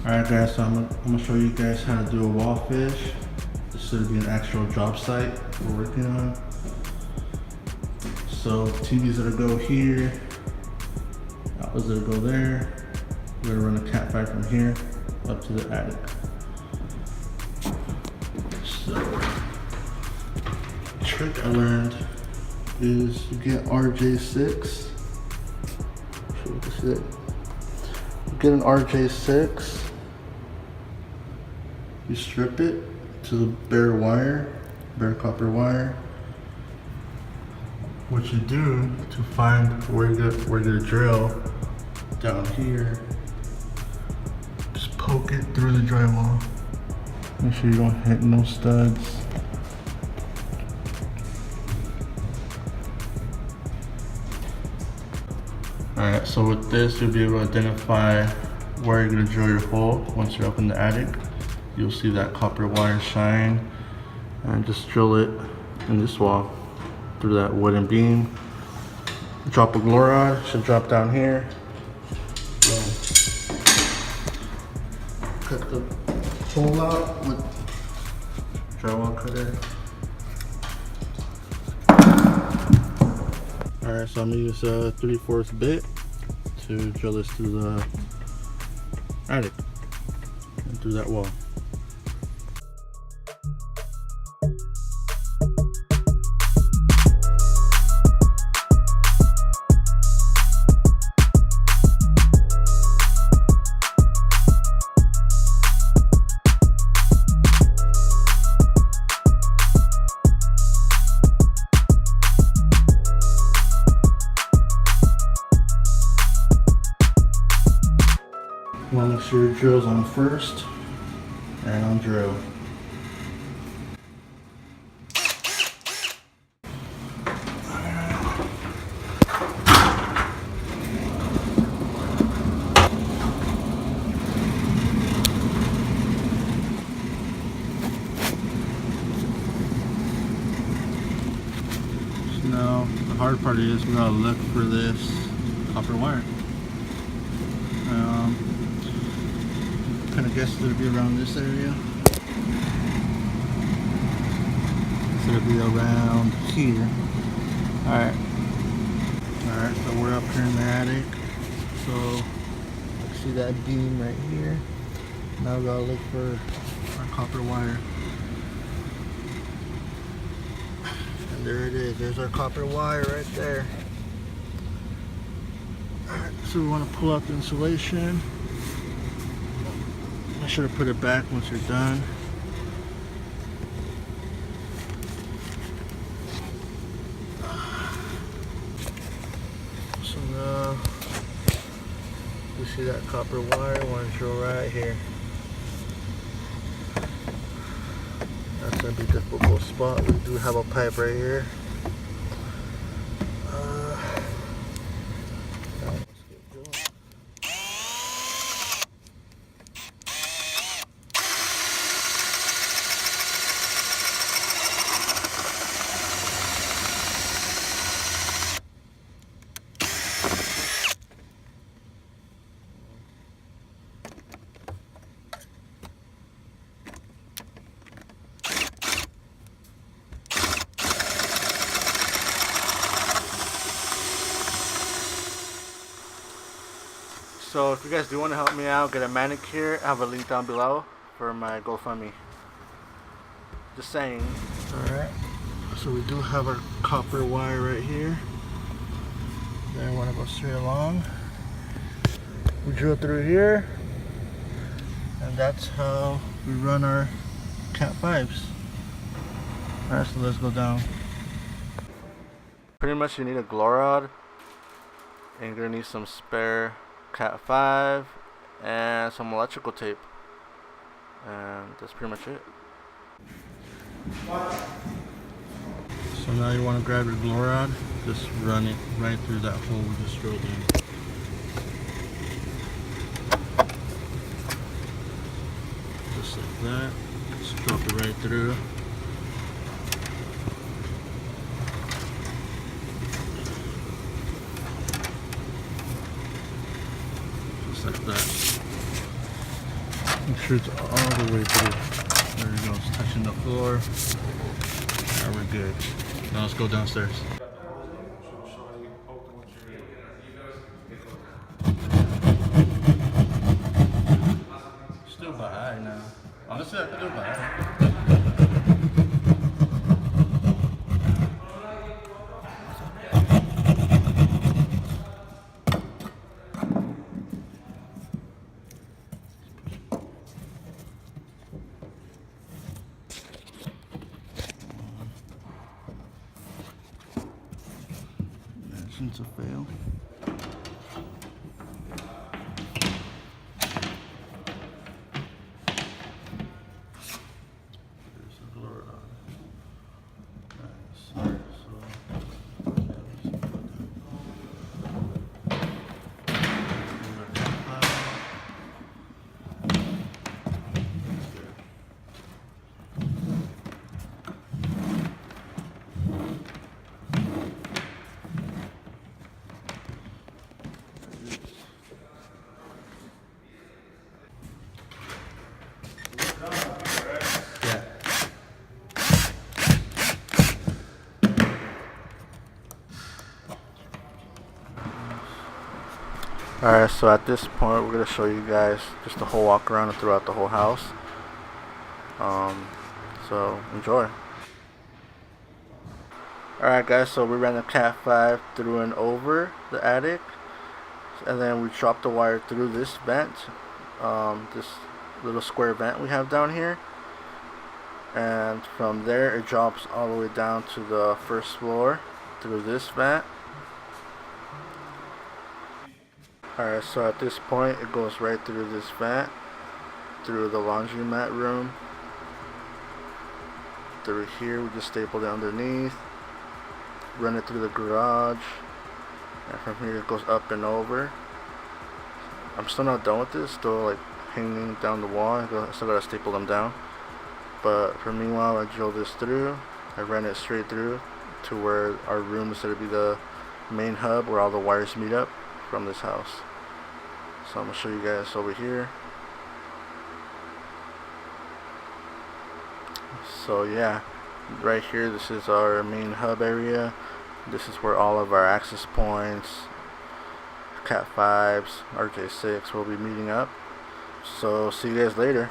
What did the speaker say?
Alright guys, so I'm gonna show you guys how to do a wallfish. This should be an actual job site we're working on. So TVs that'll go here, outlets that'll go there. We're gonna run a Cat 5 from here up to the attic. So, the trick I learned is you get RJ6. Show you this yet. You get an RJ6. You strip it to the bare wire, bare copper wire. What you do to find where to drill down here, just poke it through the drywall. Make sure you don't hit no studs. Alright, so with this you'll be able to identify where you're going to drill your hole once you're up in the attic. You'll see that copper wire shine and just drill it in this wall through that wooden beam. Drop a glow rod, should drop down here. Boom. Cut the hole out with drywall cutter. Alright, so I'm gonna use a 3/4 bit to drill this through the attic and through that wall. You want to make sure your drill's on first and on drill. So now the hard part is we gotta look for this copper wire. Kind of guess it'll be around this area. So it'll be around here. Alright. Alright, so we're up here in the attic. So see that beam right here. Now we gotta look for our copper wire. And there it is. There's our copper wire right there. Alright, so we want to pull out the insulation. Make sure to put it back once you're done. So now you see that copper wire, want to drill right here. That's gonna be a difficult spot. We do have a pipe right here. So if you guys do want to help me out, get a manicure, I have a link down below for my GoFundMe. Just saying. Alright, so we do have our copper wire right here. Then I want to go straight along. We drill through here. And that's how we run our Cat 5s. Alright, so let's go down. Pretty much you need a glow rod. And you're going to need some spare Cat 5 and some electrical tape, and that's pretty much it. So now you want to grab your glow rod, just run it right through that hole we just drilled in. Just like that. Just drop it right through. Just like that. Make sure it's all the way through. There we go, it's touching the floor. Alright, we're good. Now let's go downstairs. Still behind now. Honestly, I could do behind. It's a fail. There's a glory on it. Nice. Alright, so at this point we're going to show you guys just the whole walk around and throughout the whole house. So enjoy. Alright guys, so we ran the Cat 5 through and over the attic, and then we dropped the wire through this vent, this little square vent we have down here, and from there it drops all the way down to the first floor through this vent. Alright, so at this point it goes right through this vent, through the laundromat room, through here we just stapled it underneath, run it through the garage, and from here it goes up and over. I'm still not done with this, still like hanging down the wall. I still gotta staple them down, but for meanwhile I drilled this through, I ran it straight through to where our room is going to be the main hub where all the wires meet up from this house. So I'm going to show you guys over here. So yeah, right here this is our main hub area. This is where all of our access points, Cat 5s, RJ6 will be meeting up. So see you guys later.